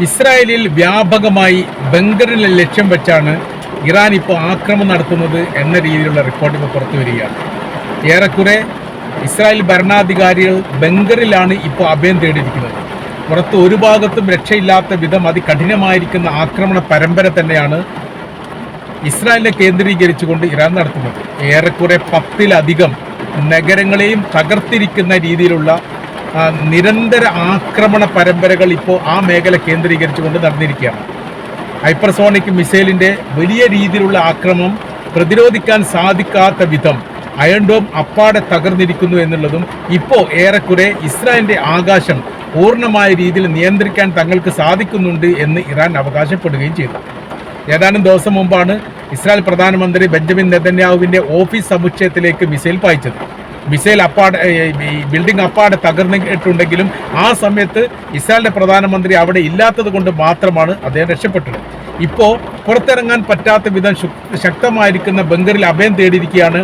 ഇസ്രായേലിൽ വ്യാപകമായി ബങ്കറിനെ ലക്ഷ്യം വെച്ചാണ് ഇറാൻ ഇപ്പോൾ ആക്രമണം നടത്തുന്നത് എന്ന രീതിയിലുള്ള റിപ്പോർട്ട് ഇപ്പോൾ പുറത്തു വരികയാണ്. ഏറെക്കുറെ ഇസ്രായേൽ ഭരണാധികാരികൾ ബങ്കറിലാണ് ഇപ്പോൾ അഭയം തേടിയിരിക്കുന്നത്. പുറത്ത് ഒരു ഭാഗത്തും രക്ഷയില്ലാത്ത വിധം അതികഠിനമായിരിക്കുന്ന ആക്രമണ പരമ്പര തന്നെയാണ് ഇസ്രായേലിനെ കേന്ദ്രീകരിച്ചുകൊണ്ട് ഇറാൻ നടത്തുന്നത്. ഏറെക്കുറെ 10-ലധികം നഗരങ്ങളെയും തകർത്തിരിക്കുന്ന രീതിയിലുള്ള നിരന്തര ആക്രമണ പരമ്പരകൾ ഇപ്പോൾ ആ മേഖല കേന്ദ്രീകരിച്ചുകൊണ്ട് നടന്നിരിക്കുകയാണ്. ഹൈപ്പർസോണിക് മിസൈലിൻ്റെ വലിയ രീതിയിലുള്ള ആക്രമണം പ്രതിരോധിക്കാൻ സാധിക്കാത്ത വിധം അയൺ ഡോം അപ്പാടെ തകർന്നിരിക്കുന്നു എന്നുള്ളതും ഇപ്പോൾ ഏറെക്കുറെ ഇസ്രായേലിൻ്റെ ആകാശം പൂർണ്ണമായ രീതിയിൽ നിയന്ത്രിക്കാൻ തങ്ങൾക്ക് സാധിക്കുന്നുണ്ട് എന്ന് ഇറാൻ അവകാശപ്പെടുകയും ചെയ്തു. ഏതാനും ദിവസം മുമ്പാണ് ഇസ്രായേൽ പ്രധാനമന്ത്രി ബെഞ്ചമിൻ നെതന്യാഹുവിൻ്റെ ഓഫീസ് സമുച്ചയത്തിലേക്ക് മിസൈൽ പായിച്ചത്. മിസൈൽ ബിൽഡിംഗ് അപ്പാടെ തകർന്നിട്ടുണ്ടെങ്കിലും ആ സമയത്ത് ഇസ്രായേലിൻ്റെ പ്രധാനമന്ത്രി അവിടെ ഇല്ലാത്തത് കൊണ്ട് മാത്രമാണ് അദ്ദേഹം രക്ഷപ്പെട്ടത്. ഇപ്പോൾ പുറത്തിറങ്ങാൻ പറ്റാത്ത വിധം ശക്തമായിരിക്കുന്ന ബങ്കറിൽ അഭയം തേടിയിരിക്കുകയാണ്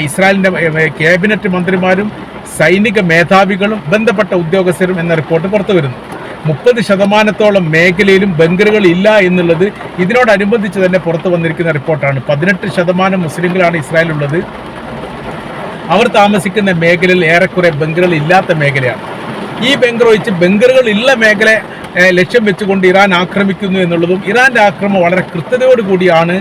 ഇസ്രായേലിൻ്റെ ക്യാബിനറ്റ് മന്ത്രിമാരും സൈനിക മേധാവികളും ബന്ധപ്പെട്ട ഉദ്യോഗസ്ഥരും എന്ന റിപ്പോർട്ട് പുറത്തു വരുന്നു. 30% മേഖലയിലും ബങ്കറുകൾ ഇല്ല എന്നുള്ളത് ഇതിനോടനുബന്ധിച്ച് തന്നെ പുറത്തു വന്നിരിക്കുന്ന റിപ്പോർട്ടാണ്. 18% മുസ്ലിങ്ങളാണ് ഇസ്രായേലുള്ളത്. അവർ താമസിക്കുന്ന മേഖലയിൽ ഏറെക്കുറെ ബങ്കറുകൾ ഇല്ലാത്ത മേഖലയാണ്. ഈ ബങ്കർ ഒഴിച്ച് ബങ്കറുകൾ ഉള്ള മേഖല ലക്ഷ്യം വെച്ചുകൊണ്ട് ഇറാൻ ആക്രമിക്കുന്നു എന്നുള്ളതും ഇറാൻ്റെ ആക്രമണം വളരെ കൃത്യതയോടുകൂടിയാണ്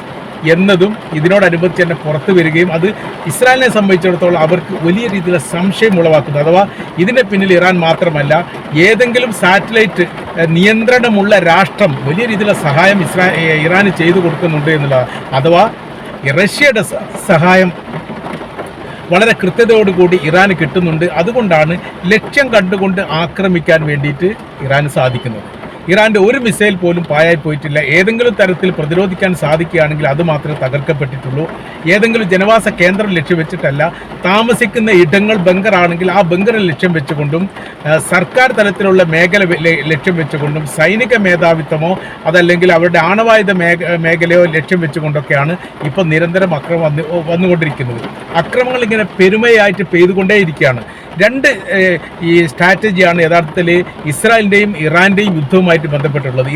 എന്നതും ഇതിനോടനുബന്ധിച്ച് തന്നെ പുറത്തു വരികയും അത് ഇസ്രായേലിനെ സംബന്ധിച്ചിടത്തോളം അവർക്ക് വലിയ രീതിയിലുള്ള സംശയം ഉളവാക്കുന്നു. അഥവാ ഇതിൻ്റെ പിന്നിൽ ഇറാൻ മാത്രമല്ല, ഏതെങ്കിലും സാറ്റലൈറ്റ് നിയന്ത്രണമുള്ള രാഷ്ട്രം വലിയ രീതിയിലുള്ള സഹായം ഇറാന് ചെയ്തു കൊടുക്കുന്നുണ്ട് എന്നുള്ളതാണ്. അഥവാ റഷ്യയുടെ സഹായം വളരെ കൃത്യതയോടുകൂടി ഇറാന് കിട്ടുന്നുണ്ട്. അതുകൊണ്ടാണ് ലക്ഷ്യം കണ്ടുകൊണ്ട് ആക്രമിക്കാൻ വേണ്ടിയിട്ട് ഇറാന് സാധിക്കുന്നത്. ഇറാൻ്റെ ഒരു മിസൈൽ പോലും പായായി പോയിട്ടില്ല. ഏതെങ്കിലും തരത്തിൽ പ്രതിരോധിക്കാൻ സാധിക്കുകയാണെങ്കിൽ അത് മാത്രമേ തകർക്കപ്പെട്ടിട്ടുള്ളൂ. ഏതെങ്കിലും ജനവാസ കേന്ദ്രം ലക്ഷ്യം വെച്ചിട്ടല്ല. താമസിക്കുന്ന ഇടങ്ങൾ ബങ്കറാണെങ്കിൽ ആ ബങ്കറിൽ ലക്ഷ്യം വെച്ചുകൊണ്ടും സർക്കാർ തലത്തിലുള്ള മേഖല ലക്ഷ്യം വെച്ചുകൊണ്ടും സൈനിക മേധാവിത്വമോ അതല്ലെങ്കിൽ അവരുടെ ആണവായുധ മേഖലയോ ലക്ഷ്യം വെച്ചുകൊണ്ടൊക്കെയാണ് ഇപ്പോൾ നിരന്തരം അക്രമം വന്നുകൊണ്ടിരിക്കുന്നത്. അക്രമങ്ങൾ ഇങ്ങനെ പെരുമയായിട്ട് പെയ്തുകൊണ്ടേയിരിക്കുകയാണ്. രണ്ട് ഈ സ്ട്രാറ്റജിയാണ് യഥാർത്ഥത്തിൽ ഇസ്രായേലിൻ്റെയും ഇറാൻ്റെയും യുദ്ധവുമായിട്ട് ബന്ധപ്പെട്ടുള്ളത്.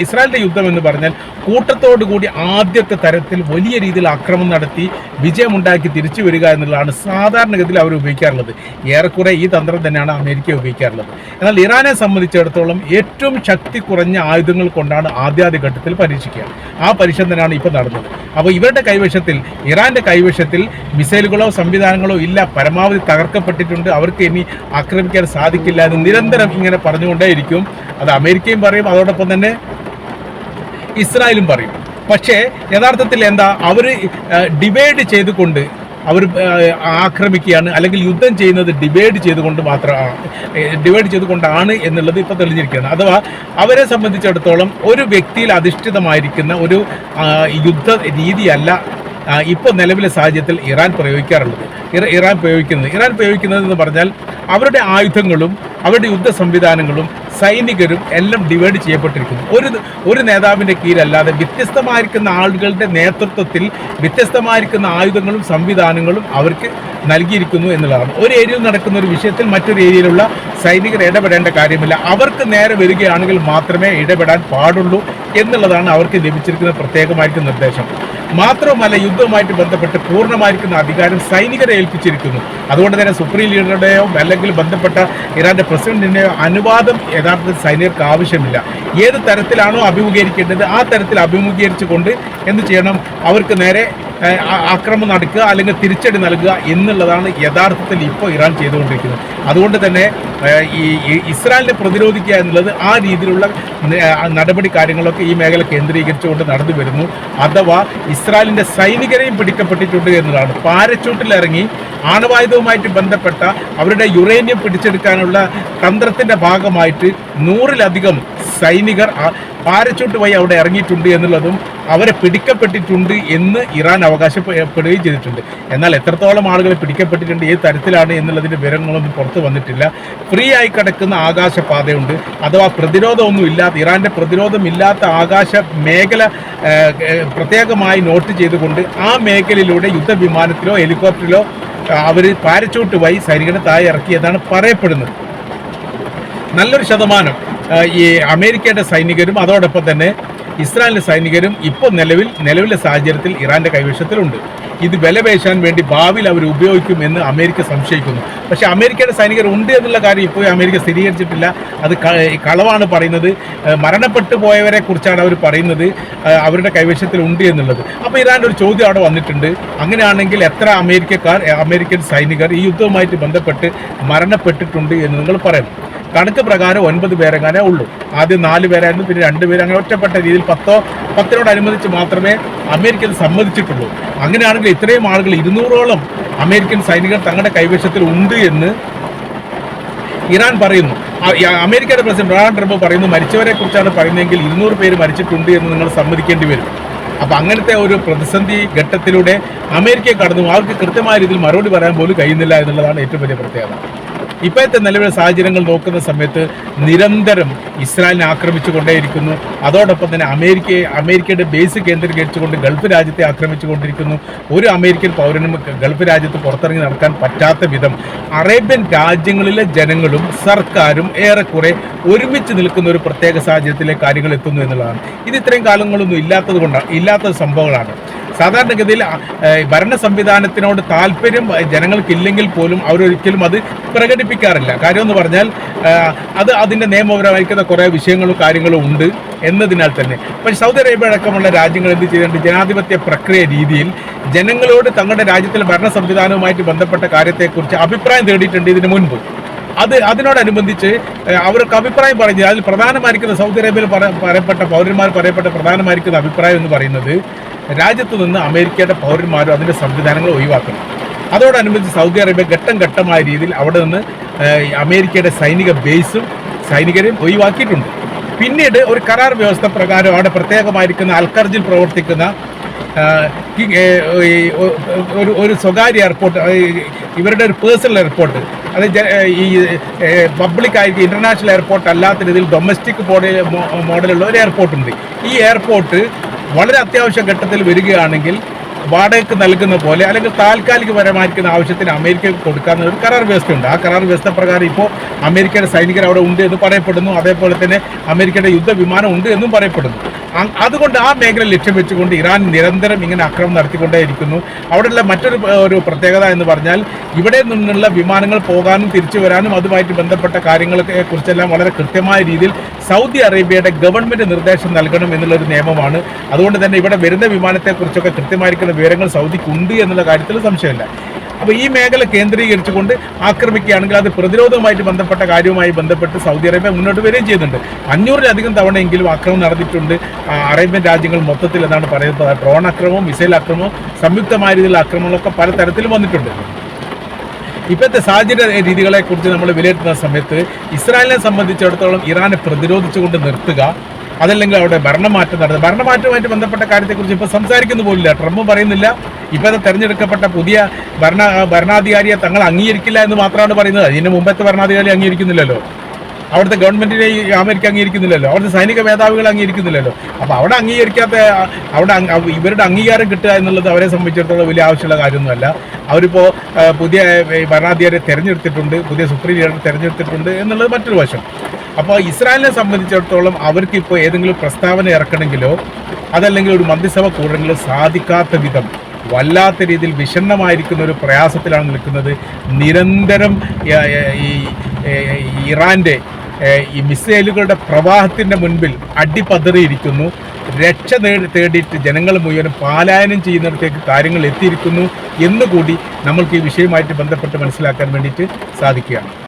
ഇസ്രായേലിൻ്റെ യുദ്ധം എന്ന് പറഞ്ഞാൽ കൂട്ടത്തോടുകൂടി ആദ്യത്തെ തരത്തിൽ വലിയ രീതിയിൽ ആക്രമണം നടത്തി വിജയമുണ്ടാക്കി തിരിച്ചു വരിക എന്നുള്ളതാണ് സാധാരണഗതിയിൽ അവർ ഉപയോഗിക്കാറുള്ളത്. ഏറെക്കുറെ ഈ തന്ത്രം തന്നെയാണ് അമേരിക്ക ഉപയോഗിക്കാറുള്ളത്. എന്നാൽ ഇറാനെ സംബന്ധിച്ചിടത്തോളം ഏറ്റവും ശക്തി കുറഞ്ഞ ആയുധങ്ങൾ കൊണ്ടാണ് ആദ്യാദ്യഘട്ടത്തിൽ പരീക്ഷിക്കുക. ആ പരീക്ഷണം തന്നെയാണ് ഇപ്പോൾ നടന്നത്. അപ്പോൾ ഇവരുടെ കൈവശത്തിൽ, ഇറാൻ്റെ കൈവശത്തിൽ മിസൈലുകളോ സംവിധാനങ്ങളോ ഇല്ല, പരമാവധി തകർക്കപ്പെട്ടിട്ടുണ്ട്, അവർക്ക് ഇനി ആക്രമിക്കാൻ സാധിക്കില്ല എന്ന് നിരന്തരം ഇങ്ങനെ പറഞ്ഞുകൊണ്ടേയിരിക്കും. അത് അമേരിക്കയും പറയും, അതോടൊപ്പം തന്നെ ഇസ്രായേലും പറയും. പക്ഷേ യഥാർത്ഥത്തിൽ എന്താ, അവർ ഡിവൈഡ് ചെയ്തുകൊണ്ട് അവർ ആക്രമിക്കുകയാണ്, അല്ലെങ്കിൽ യുദ്ധം ചെയ്യുന്നത് ഡിവൈഡ് ചെയ്തുകൊണ്ടാണ് എന്നുള്ളത് ഇപ്പോൾ തെളിഞ്ഞിരിക്കുകയാണ്. അഥവാ അവരെ സംബന്ധിച്ചിടത്തോളം ഒരു വ്യക്തിയിൽ അധിഷ്ഠിതമായിരിക്കുന്ന ഒരു യുദ്ധ രീതിയല്ല ഇപ്പോൾ നിലവിലെ സാഹചര്യത്തിൽ ഇറാൻ പ്രയോഗിക്കുന്നത് എന്ന് പറഞ്ഞാൽ അവരുടെ ആയുധങ്ങളും അവരുടെ യുദ്ധ സംവിധാനങ്ങളും സൈനികരും എല്ലാം ഡിവൈഡ് ചെയ്യപ്പെട്ടിരിക്കുന്നു. ഒരു നേതാവിൻ്റെ കീഴിലല്ലാതെ വ്യത്യസ്തമായിരിക്കുന്ന ആളുകളുടെ നേതൃത്വത്തിൽ വ്യത്യസ്തമായിരിക്കുന്ന ആയുധങ്ങളും സംവിധാനങ്ങളും അവർക്ക് നൽകിയിരിക്കുന്നു എന്നുള്ളതാണ്. ഒരു ഏരിയയിൽ നടക്കുന്ന ഒരു വിഷയത്തിൽ മറ്റൊരു ഏരിയയിലുള്ള സൈനികർ ഇടപെടേണ്ട കാര്യമില്ല. അവർക്ക് നേരെ വരികയാണെങ്കിൽ മാത്രമേ ഇടപെടാൻ പാടുള്ളൂ എന്നുള്ളതാണ് അവർക്ക് ലഭിച്ചിരിക്കുന്ന പ്രത്യേകമായിരിക്കുന്ന നിർദ്ദേശം. മാത്രവുമല്ല, യുദ്ധവുമായിട്ട് ബന്ധപ്പെട്ട് പൂർണ്ണമായിരിക്കുന്ന അധികാരം സൈനികരെ ഏൽപ്പിച്ചിരിക്കുന്നു. അതുകൊണ്ട് തന്നെ സുപ്രീം ലീഡറുടെയോ അല്ലെങ്കിൽ ബന്ധപ്പെട്ട ഇറാൻ്റെ പ്രസിഡന്റിൻ്റെയോ അനുവാദം യഥാർത്ഥത്തിൽ സൈനികർക്ക് ആവശ്യമില്ല. ഏത് തരത്തിലാണോ അഭിമുഖീകരിക്കേണ്ടത് ആ തരത്തിൽ അഭിമുഖീകരിച്ചുകൊണ്ട് എന്ത് ചെയ്യണം, അവർക്ക് നേരെ ആക്രമണം നടക്കുക അല്ലെങ്കിൽ തിരിച്ചടി നൽകുക എന്നുള്ളതാണ് യഥാർത്ഥത്തിൽ ഇപ്പോൾ ഇറാൻ ചെയ്തുകൊണ്ടിരിക്കുന്നത്. അതുകൊണ്ട് തന്നെ ഈ ഇസ്രായേലിനെ പ്രതിരോധിക്കുക എന്നുള്ളത് ആ രീതിയിലുള്ള നടപടി കാര്യങ്ങളൊക്കെ ഈ മേഖല കേന്ദ്രീകരിച്ചുകൊണ്ട് നടന്നു വരുന്നു. അഥവാ ഇസ്രായേലിൻ്റെ സൈനികരെയും പിടിക്കപ്പെട്ടിട്ടുണ്ട് എന്നതാണ്. പാരച്യൂട്ടിലിറങ്ങി ആണവായുധവുമായിട്ട് ബന്ധപ്പെട്ട അവരുടെ യുറേനിയം പിടിച്ചെടുക്കാനുള്ള തന്ത്രത്തിൻ്റെ ഭാഗമായിട്ട് 100-ലധികം സൈനികർ പാരച്യൂട്ട് വഴി അവിടെ ഇറങ്ങിയിട്ടുണ്ട് എന്നുള്ളതും അവരെ പിടിക്കപ്പെട്ടിട്ടുണ്ട് എന്ന് ഇറാൻ അവകാശപ്പെടുകയും ചെയ്തിട്ടുണ്ട്. എന്നാൽ എത്രത്തോളം ആളുകൾ പിടിക്കപ്പെട്ടിട്ടുണ്ട്, ഏത് തരത്തിലാണ് എന്നുള്ളതിൻ്റെ വിവരങ്ങളൊന്നും പുറത്തു വന്നിട്ടില്ല. ഫ്രീ ആയി കിടക്കുന്ന ആകാശപാതയുണ്ട്, അഥവാ പ്രതിരോധമൊന്നും ഇല്ലാത്ത, ഇറാൻ്റെ പ്രതിരോധമില്ലാത്ത ആകാശ മേഖല പ്രത്യേകമായി നോട്ട് ചെയ്തുകൊണ്ട് ആ മേഖലയിലൂടെ യുദ്ധവിമാനത്തിലോ ഹെലികോപ്റ്ററിലോ അവർ പാരച്യൂട്ട് വഴി സൈനികരെ താഴെ ഇറക്കിയതാണ് പറയപ്പെടുന്നത്. നല്ലൊരു ശതമാനം ഈ അമേരിക്കയുടെ സൈനികരും അതോടൊപ്പം തന്നെ ഇസ്രായേലിലെ സൈനികരും ഇപ്പോൾ നിലവിലെ സാഹചര്യത്തിൽ ഇറാന്റെ കൈവശത്തിലുണ്ട്. ഇത് വിലപേശാൻ വേണ്ടി ഭാവിയിൽ അവർ ഉപയോഗിക്കുമെന്ന് അമേരിക്ക സംശയിക്കുന്നു. പക്ഷേ അമേരിക്കയുടെ സൈനികർ ഉണ്ട് എന്നുള്ള കാര്യം ഇപ്പോൾ അമേരിക്ക സ്ഥിരീകരിച്ചിട്ടില്ല. അത് കളവാണ് പറയുന്നത്. മരണപ്പെട്ടു പോയവരെ കുറിച്ചാണ് അവർ പറയുന്നത് അവരുടെ കൈവശത്തിൽ ഉണ്ട് എന്നുള്ളത്. അപ്പോൾ ഇറാൻ്റെ ഒരു ചോദ്യം അവിടെ വന്നിട്ടുണ്ട്. അങ്ങനെയാണെങ്കിൽ എത്ര അമേരിക്കൻ സൈനികർ ഈ യുദ്ധവുമായിട്ട് ബന്ധപ്പെട്ട് മരണപ്പെട്ടിട്ടുണ്ട് എന്ന് നിങ്ങൾ പറയണം. കണക്ക് പ്രകാരം 9 പേരെങ്ങാനേ ഉള്ളൂ. ആദ്യം 4 പേരായിരുന്നു, പിന്നെ 2 പേര്, അങ്ങനെ ഒറ്റപ്പെട്ട രീതിയിൽ 10നോടനുബന്ധിച്ച് മാത്രമേ അമേരിക്ക ഇത് സമ്മതിച്ചിട്ടുള്ളൂ. അങ്ങനെയാണെങ്കിൽ ഇത്രയും ആളുകൾ 200ഓളം അമേരിക്കൻ സൈനികർ തങ്ങളുടെ കൈവശത്തിൽ ഉണ്ട് എന്ന് ഇറാൻ പറയുന്നു. അമേരിക്കയുടെ പ്രസിഡന്റ് ഡൊണാൾഡ് ട്രംപ് പറയുന്നു മരിച്ചവരെ കുറിച്ചാണ് പറയുന്നതെങ്കിൽ 200 പേര് മരിച്ചിട്ടുണ്ട് എന്ന് നിങ്ങൾ സമ്മതിക്കേണ്ടി വരും. അപ്പോൾ അങ്ങനത്തെ ഒരു പ്രതിസന്ധി ഘട്ടത്തിലൂടെ അമേരിക്കയെ കടന്നു അവർക്ക് കൃത്യമായ രീതിയിൽ മറുപടി പറയാൻ പോലും കഴിയുന്നില്ല എന്നുള്ളതാണ് ഏറ്റവും വലിയ പ്രത്യേകത. ഇപ്പോഴത്തെ നിലവിലെ സാഹചര്യങ്ങൾ നോക്കുന്ന സമയത്ത് നിരന്തരം ഇസ്രായേലിനെ ആക്രമിച്ചു കൊണ്ടേയിരിക്കുന്നു. അതോടൊപ്പം തന്നെ അമേരിക്കയുടെ ബേസ് കേന്ദ്രീകരിച്ചുകൊണ്ട് ഗൾഫ് രാജ്യത്തെ ആക്രമിച്ചുകൊണ്ടിരിക്കുന്നു. ഒരു അമേരിക്കൻ പൗരനും ഗൾഫ് രാജ്യത്ത് പുറത്തിറങ്ങി നടക്കാൻ പറ്റാത്ത വിധം അറേബ്യൻ രാജ്യങ്ങളിലെ ജനങ്ങളും സർക്കാരും ഏറെക്കുറെ ഒരുമിച്ച് നിൽക്കുന്ന ഒരു പ്രത്യേക സാഹചര്യത്തിലേക്ക് കാര്യങ്ങൾ എത്തുന്നു എന്നുള്ളതാണ്. ഇത് ഇത്രയും കാലങ്ങളൊന്നും ഇല്ലാത്ത സംഭവങ്ങളാണ്. സാധാരണഗതിയിൽ ഭരണ സംവിധാനത്തിനോട് താല്പര്യം ജനങ്ങൾക്കില്ലെങ്കിൽ പോലും അവരൊരിക്കലും അത് പ്രകടിപ്പിക്കാറില്ല. കാര്യമെന്ന് പറഞ്ഞാൽ അതിൻ്റെ നിയമപരമായിരിക്കുന്ന കുറേ വിഷയങ്ങളും കാര്യങ്ങളും ഉണ്ട് എന്നതിനാൽ തന്നെ. പക്ഷേ സൗദി അറേബ്യ അടക്കമുള്ള രാജ്യങ്ങൾ എന്ത് ചെയ്തിട്ടുണ്ട്, ജനാധിപത്യ പ്രക്രിയ രീതിയിൽ ജനങ്ങളോട് തങ്ങളുടെ രാജ്യത്തിലെ ഭരണ സംവിധാനവുമായിട്ട് ബന്ധപ്പെട്ട കാര്യത്തെക്കുറിച്ച് അഭിപ്രായം തേടിയിട്ടുണ്ട് ഇതിനു മുൻപ്. അതിനോടനുബന്ധിച്ച് അവർക്ക് അഭിപ്രായം പറഞ്ഞു. അതിൽ പ്രധാനമായിരിക്കുന്ന സൗദി അറേബ്യയിൽ പറയപ്പെട്ട പ്രധാനമായിരിക്കുന്ന അഭിപ്രായം എന്ന് പറയുന്നത് രാജ്യത്ത് നിന്ന് അമേരിക്കയുടെ പൗരന്മാരും അതിൻ്റെ സംവിധാനങ്ങൾ ഒഴിവാക്കണം. അതോടനുബന്ധിച്ച് സൗദി അറേബ്യ ഘട്ടം ഘട്ടമായ രീതിയിൽ അവിടെ നിന്ന് അമേരിക്കയുടെ സൈനിക ബേസും സൈനികരെയും ഒഴിവാക്കിയിട്ടുണ്ട്. പിന്നീട് ഒരു കരാർ വ്യവസ്ഥ പ്രകാരം അവിടെ പ്രത്യേകമായിരിക്കുന്ന അൽഖർജിൽ പ്രവർത്തിക്കുന്ന ഒരു സ്വകാര്യ എയർപോർട്ട്, ഇവരുടെ ഒരു പേഴ്സണൽ എയർപോർട്ട്, അത് ഈ പബ്ലിക് ആയിരിക്കും, ഇൻ്റർനാഷണൽ എയർപോർട്ട് അല്ലാത്ത രീതിയിൽ ഡൊമസ്റ്റിക് മോഡലുള്ള ഒരു എയർപോർട്ടുണ്ട്. ഈ എയർപോർട്ട് വളരെ അത്യാവശ്യ ഘട്ടത്തിൽ വരികയാണെങ്കിൽ വാടകയ്ക്ക് നൽകുന്ന പോലെ അല്ലെങ്കിൽ താൽക്കാലികപരമായിരിക്കുന്ന ആവശ്യത്തിന് അമേരിക്കയ്ക്ക് കൊടുക്കാവുന്ന ഒരു കരാർ വ്യവസ്ഥയുണ്ട്. ആ കരാർ വ്യവസ്ഥ പ്രകാരം ഇപ്പോൾ അമേരിക്കയുടെ സൈനികർ അവിടെ ഉണ്ട് എന്ന് പറയപ്പെടുന്നു. അതേപോലെ തന്നെ അമേരിക്കയുടെ യുദ്ധവിമാനം ഉണ്ട് എന്നും പറയപ്പെടുന്നു. അതുകൊണ്ട് ആ മേഖല ലക്ഷ്യം വെച്ചുകൊണ്ട് ഇറാൻ നിരന്തരം ഇങ്ങനെ ആക്രമണം നടത്തിക്കൊണ്ടേയിരിക്കുന്നു. അവിടെയുള്ള മറ്റൊരു പ്രത്യേകത എന്ന് പറഞ്ഞാൽ ഇവിടെ നിന്നുള്ള വിമാനങ്ങൾ പോകാനും തിരിച്ചു വരാനും അതുമായിട്ട് ബന്ധപ്പെട്ട കാര്യങ്ങളെ കുറിച്ചെല്ലാം വളരെ കൃത്യമായ രീതിയിൽ സൗദി അറേബ്യയുടെ ഗവൺമെൻറ് നിർദ്ദേശം നൽകണം എന്നുള്ളൊരു നിയമമാണ്. അതുകൊണ്ട് തന്നെ ഇവിടെ വരുന്ന വിമാനത്തെക്കുറിച്ചൊക്കെ കൃത്യമായിരിക്കുന്ന വിവരങ്ങൾ സൗദിക്കുണ്ട് എന്നുള്ള കാര്യത്തിൽ സംശയമില്ല. അപ്പോൾ ഈ മേഖല കേന്ദ്രീകരിച്ചുകൊണ്ട് ആക്രമിക്കുകയാണെങ്കിൽ അത് പ്രതിരോധവുമായിട്ട് ബന്ധപ്പെട്ട കാര്യവുമായി ബന്ധപ്പെട്ട് സൗദി അറേബ്യ മുന്നോട്ട് വരികയും ചെയ്യുന്നുണ്ട്. 500-ലധികം തവണയെങ്കിലും ആക്രമണം നടത്തിയിട്ടുണ്ട് അറേബ്യൻ രാജ്യങ്ങൾ മൊത്തത്തിൽ എന്നാണ് പറയുന്നത്. ഡ്രോൺ ആക്രമണവും മിസൈൽ ആക്രമണവും സംയുക്തമായ രീതിയിലുള്ള ആക്രമണങ്ങളൊക്കെ പലതരത്തിലും വന്നിട്ടുണ്ട്. ഇപ്പോഴത്തെ സാഹചര്യ രീതികളെക്കുറിച്ച് നമ്മൾ വിലയിരുത്തുന്ന സമയത്ത് ഇസ്രായേലിനെ സംബന്ധിച്ചിടത്തോളം ഇറാനെ പ്രതിരോധിച്ചുകൊണ്ട് നിർത്തുക, അതല്ലെങ്കിൽ അവിടെ ഭരണമാറ്റവുമായിട്ട് ബന്ധപ്പെട്ട കാര്യത്തെക്കുറിച്ച് ഇപ്പോൾ സംസാരിക്കുന്നു പോലില്ല. ട്രംപ് പറയുന്നില്ല. ഇപ്പോഴത്തെ തെരഞ്ഞെടുക്കപ്പെട്ട പുതിയ ഭരണാധികാരിയെ തങ്ങൾ അംഗീകരിക്കില്ല എന്ന് മാത്രമാണ് പറയുന്നത്. അതിന് മുമ്പത്തെ ഭരണാധികാരി അംഗീകരിക്കുന്നില്ലല്ലോ. അവിടുത്തെ ഗവൺമെൻറ്റിനെ അമേരിക്ക അംഗീകരിക്കുന്നില്ലല്ലോ. അവിടുത്തെ സൈനിക മേധാവികൾ അംഗീകരിക്കുന്നില്ലല്ലോ. അപ്പോൾ അവിടെ ഇവരുടെ അംഗീകാരം കിട്ടുക എന്നുള്ളത് അവരെ സംബന്ധിച്ചിടത്തോളം വലിയ ആവശ്യമുള്ള കാര്യമൊന്നുമല്ല. അവരിപ്പോൾ പുതിയ ഭരണാധികാരിയെ തിരഞ്ഞെടുത്തിട്ടുണ്ട്, പുതിയ സുപ്രീം ലീഡർ തിരഞ്ഞെടുത്തിട്ടുണ്ട് എന്നുള്ളത് മറ്റൊരു വശം. അപ്പോൾ ഇസ്രായേലിനെ സംബന്ധിച്ചിടത്തോളം അവർക്കിപ്പോൾ ഏതെങ്കിലും പ്രസ്താവന ഇറക്കണമെങ്കിലോ അതല്ലെങ്കിൽ ഒരു മന്ത്രിസഭ കൂടണമെങ്കിലോ സാധിക്കാത്ത വിധം വല്ലാത്ത രീതിയിൽ വിഷണ്ണമായിരിക്കുന്ന ഒരു പ്രയാസത്തിലാണ് നിൽക്കുന്നത്. നിരന്തരം ഈ ഇറാൻ്റെ ഈ മിസൈലുകളുടെ പ്രവാഹത്തിൻ്റെ മുൻപിൽ അടിപതറിയിരിക്കുന്നു. രക്ഷ തേടിയിട്ട് ജനങ്ങൾ മുഴുവനും പലായനം ചെയ്യുന്നിടത്തേക്ക് കാര്യങ്ങൾ എത്തിയിരിക്കുന്നു എന്നുകൂടി നമ്മൾക്ക് ഈ വിഷയവുമായിട്ട് ബന്ധപ്പെട്ട് മനസ്സിലാക്കാൻ വേണ്ടിയിട്ട് സാധിക്കുകയാണ്.